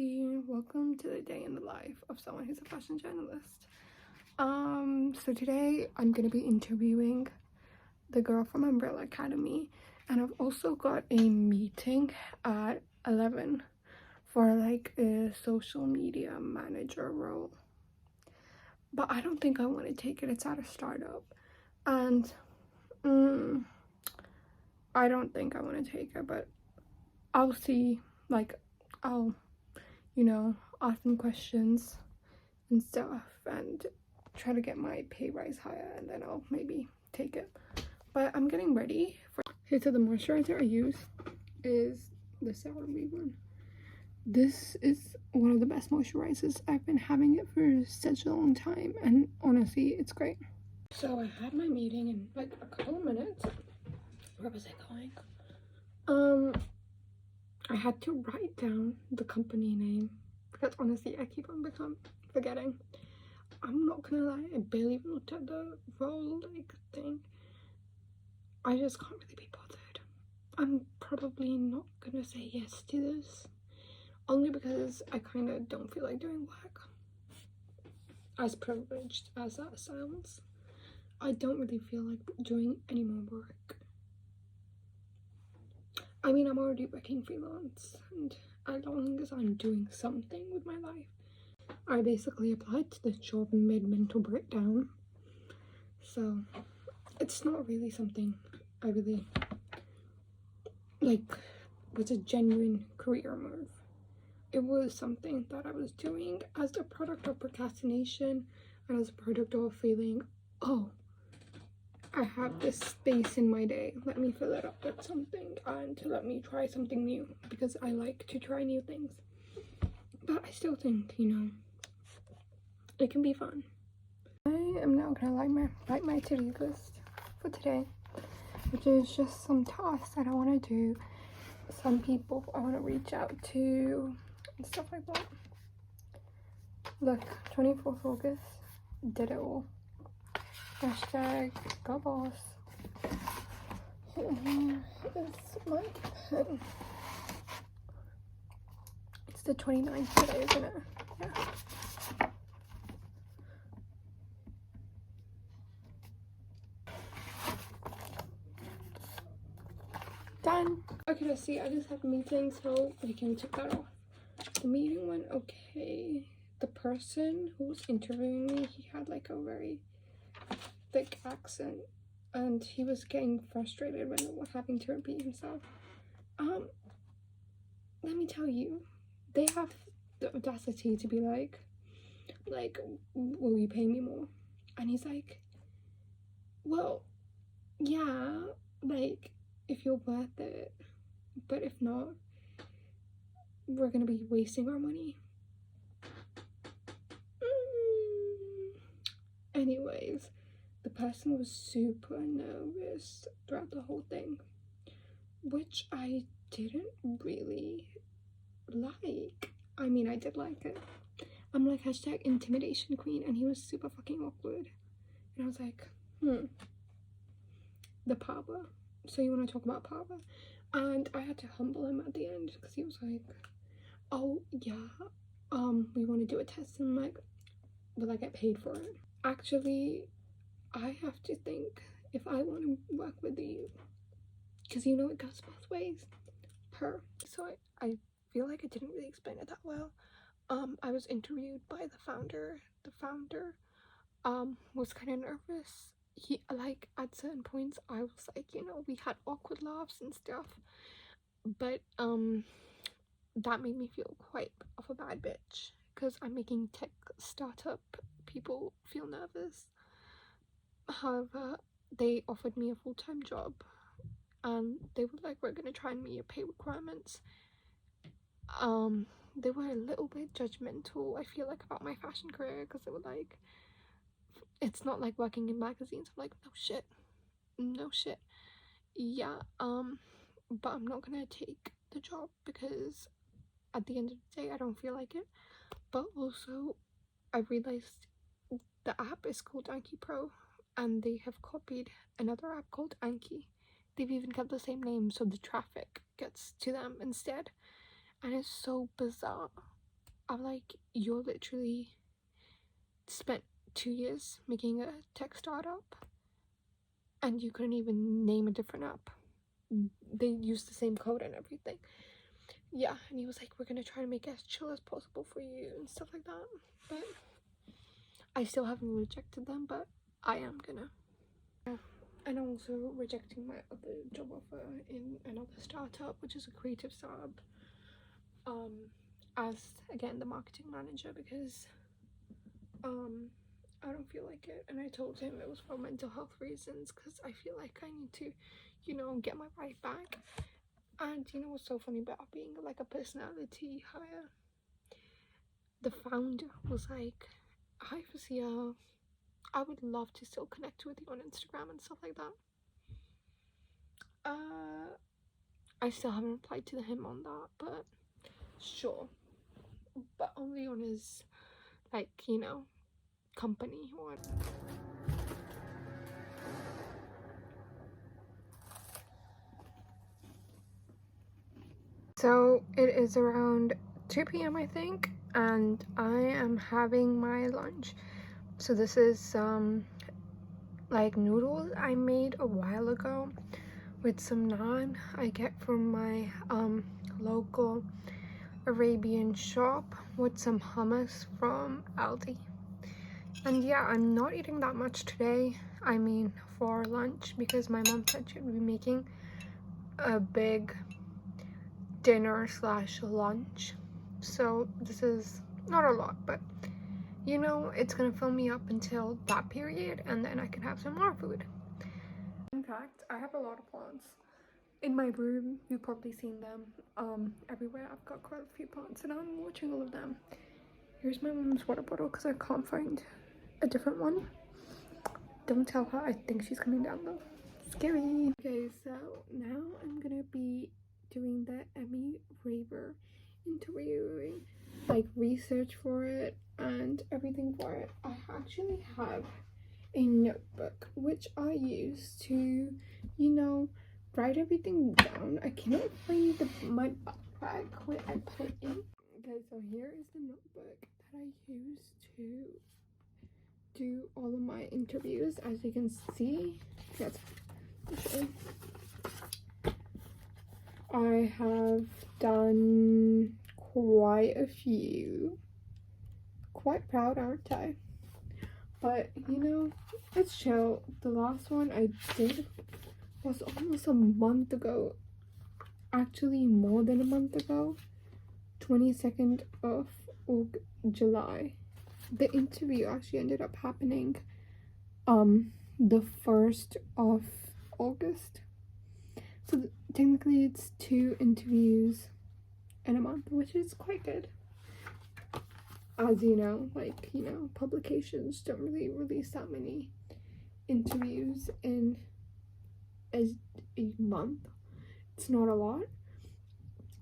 everybody, welcome to the day in the life of someone who's a fashion journalist. So today I'm gonna be interviewing the girl from Umbrella Academy, and I've also got a meeting at 11 for like a social media manager role, but I don't think I want to take it. It's at a startup, and I don't think I want to take it, but I'll see. Like, I'll ask them questions and stuff and try to get my pay rise higher, and then I'll maybe take it. But I'm getting ready for so the moisturizer I use is the CeraVe one. This is one of the best moisturizers. I've been having it for such a long time, and honestly it's great. So I had my meeting in like a couple of minutes. Where was I going? I had to write down the company name because honestly I keep on forgetting. I'm not gonna lie, I barely even looked at the role like thing. I just can't really be bothered. I'm probably not gonna say yes to this, only because I kind of don't feel like doing work. As privileged as that sounds, I don't really feel like doing any more work. I mean, I'm already working freelance, and as long as I'm doing something with my life. I basically applied to this job mid-mental breakdown, so it's not really something I really like was a genuine career move. It was something that I was doing as a product of procrastination and as a product of feeling, oh, I have this space in my day, let me fill it up with something and let me try something new, because I like to try new things. But I still think, it can be fun. I am now gonna write my to-do list for today, which is just some tasks that I want to do, some people I want to reach out to, and stuff like that. Look, 24th August, did it all. Hashtag go boss. It's my pen. It's the 29th today, isn't it? Yeah. Done. Okay, let's see. I just had a meeting, so we can take that off. The meeting went okay. The person who was interviewing me, he had like a very thick accent, and he was getting frustrated when having to repeat himself. Let me tell you, they have the audacity to be like, will you pay me more? And he's like, well, yeah, like, if you're worth it, but if not, we're gonna be wasting our money. Anyways, the person was super nervous throughout the whole thing, which I didn't really like. I mean, I did like it. I'm like, hashtag intimidation queen, and he was super fucking awkward. And I was like, the power. So you want to talk about power? And I had to humble him at the end, because he was like, oh yeah, we want to do a test, and I'm like, will I get paid for it? Actually, I have to think if I want to work with you, because it goes both ways. So I feel like I didn't really explain it that well. I was interviewed by the founder. The founder was kind of nervous. He, like, at certain points I was like, we had awkward laughs and stuff, but that made me feel quite of a bad bitch, because I'm making tech startup people feel nervous. However, they offered me a full-time job, and they were like, we're gonna try and meet your pay requirements. They were a little bit judgmental, I feel like, about my fashion career, because they were like, it's not like working in magazines. I'm like, no shit, yeah, but I'm not gonna take the job because at the end of the day I don't feel like it. But also, I realized the app is called Anki Pro, and they have copied another app called Anki. They've even got the same name, so the traffic gets to them instead, and it's so bizarre. I'm like, you're literally spent 2 years making a tech startup and you couldn't even name a different app. They use the same code and everything. Yeah, and he was like, we're gonna try to make it as chill as possible for you and stuff like that. But I still haven't rejected them, but I am gonna. Yeah. And I'm also rejecting my other job offer in another startup, which is a creative startup, as again the marketing manager, because I don't feel like it. And I told him it was for mental health reasons, because I feel like I need to, you know, get my life back. And you know what's so funny about being like a personality hire? The founder was like, hi Fasia, I would love to still connect with you on Instagram and stuff like that. I still haven't replied to him on that, but sure. But only on his, like, you know, company one. So it is around 2 p.m. I think, and I am having my lunch. So this is like noodles I made a while ago with some naan I get from my local Arabian shop, with some hummus from Aldi. And yeah, I'm not eating that much today, I mean for lunch, because my mom said she'd be making a big dinner slash lunch. So this is not a lot, but you know, it's gonna fill me up until that period, and then I can have some more food. In fact, I have a lot of plants in my room. You've probably seen them everywhere. I've got quite a few plants and I'm watching all of them. Here's my mom's water bottle because I can't find a different one. Don't tell her, I think she's coming down though. Scary. Okay, so now I'm gonna be doing the Emmy Raver interviewing, like research for it and everything for it. I actually have a notebook which I use to, you know, write everything down. I cannot find my backpack where I put it in. Okay, so here is the notebook that I use to do all of my interviews. As you can see, yes, okay. I have done quite a few. Quite proud, aren't I? But you know, it's chill. The last one I did was almost a month ago. Actually, more than a month ago. 22nd of July. The interview actually ended up happening the 1st of August. So technically it's 2 interviews in a month, which is quite good. As you know, like, you know, publications don't really release that many interviews in a month. It's not a lot.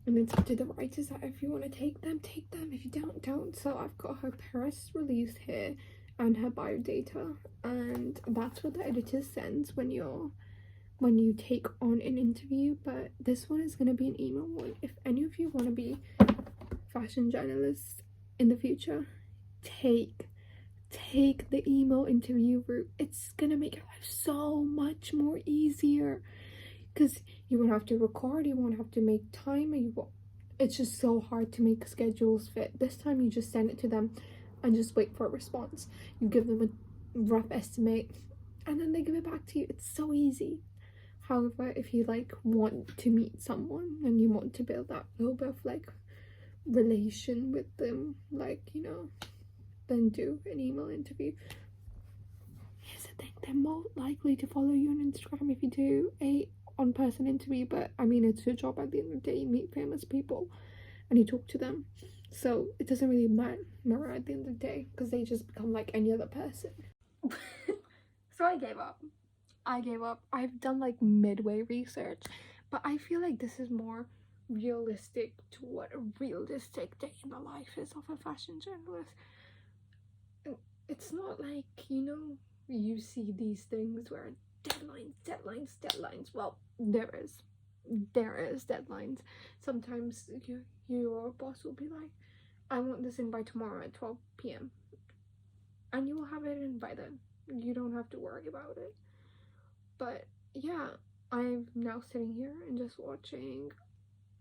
And it's up to the writers that if you want to take them, take them. If you don't. So I've got her press release here and her biodata, and that's what the editor sends when you take on an interview. But this one is going to be an email one. If any of you want to be fashion journalists in the future, take the email interview route. It's gonna make your life so much more easier, because you won't have to record, you won't have to make time, it's just so hard to make schedules fit. This time you just send it to them and just wait for a response. You give them a rough estimate and then they give it back to you. It's so easy. However, if you like want to meet someone and you want to build that little bit of like relation with them, like, you know, then do an email interview. Here's the thing, they're more likely to follow you on Instagram if you do a on-person interview, but I mean, it's your job at the end of the day. You meet famous people and you talk to them, so it doesn't really matter at the end of the day, because they just become like any other person. So I gave up. I've done like midway research, but I feel like this is more realistic to what a realistic day in the life is of a fashion journalist. It's not like, you know, you see these things where deadlines. Well, there is deadlines. Sometimes your boss will be like, I want this in by tomorrow at 12 p.m. and you will have it in by then. You don't have to worry about it. But yeah, I'm now sitting here and just watching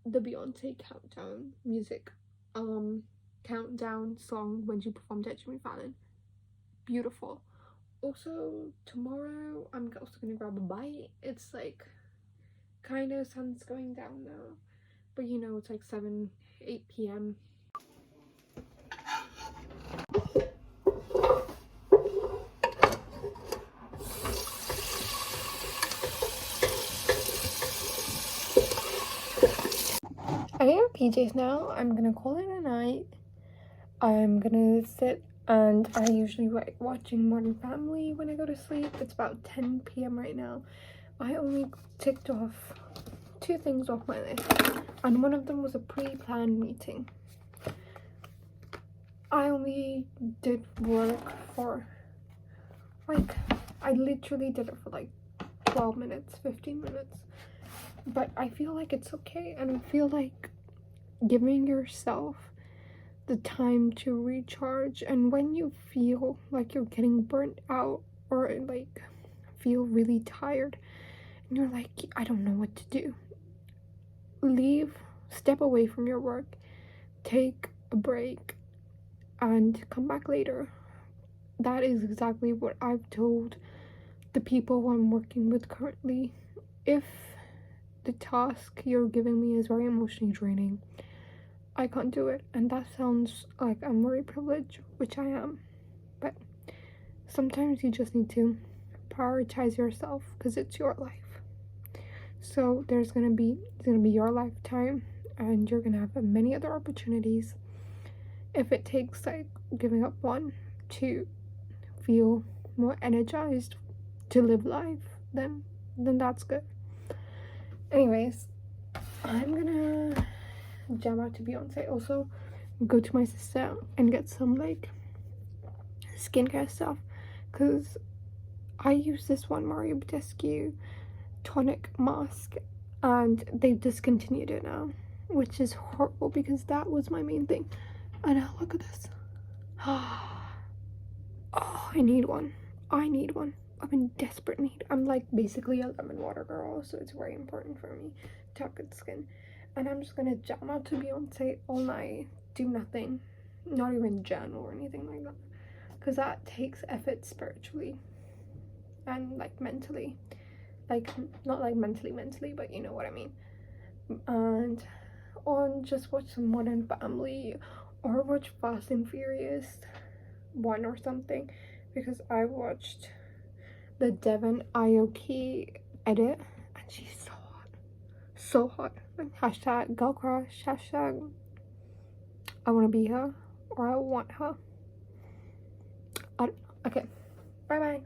the Beyonce countdown music countdown song when she performed at Jimmy Fallon. Beautiful. Also, tomorrow I'm also gonna grab a bite. It's like kind of sun's going down now, but you know, it's like 8 p.m. I have PJs now. I'm gonna call it a night. I'm gonna sit and I usually watching Modern Family when I go to sleep. It's about 10 p.m. right now. I only ticked off 2 things off my list, and one of them was a pre-planned meeting. I only did work for like, I literally did it for like 12 minutes, 15 minutes, but I feel like it's okay, and I feel like giving yourself the time to recharge. And when you feel like you're getting burnt out or like feel really tired and you're like, I don't know what to do, step away from your work, take a break and come back later. That is exactly what I've told the people I'm working with currently. If the task you're giving me is very emotionally draining, I can't do it. And that sounds like I'm very privileged, which I am, but sometimes you just need to prioritize yourself because it's your life. So it's gonna be your lifetime, and you're gonna have many other opportunities. If it takes like giving up one to feel more energized to live life, then that's good. Anyways, I'm gonna jam out to Beyonce. Also, go to my sister and get some like skincare stuff, because I use this one Mario Badescu tonic mask and they've discontinued it now, which is horrible because that was my main thing. And now look at this. Oh, I need one. I'm in desperate need. I'm like basically a lemon water girl, so it's very important for me to have good skin. And I'm just gonna jam out to Beyonce all night, do nothing, not even journal or anything like that, because that takes effort spiritually and like mentally, like not like mentally, but you know what I mean. And just watch some Modern Family or watch Fast and Furious 1 or something, because I watched the Devon Aoki edit and she's so hot. Hashtag girl crush, hashtag I want to be her or I want her. Okay, bye bye.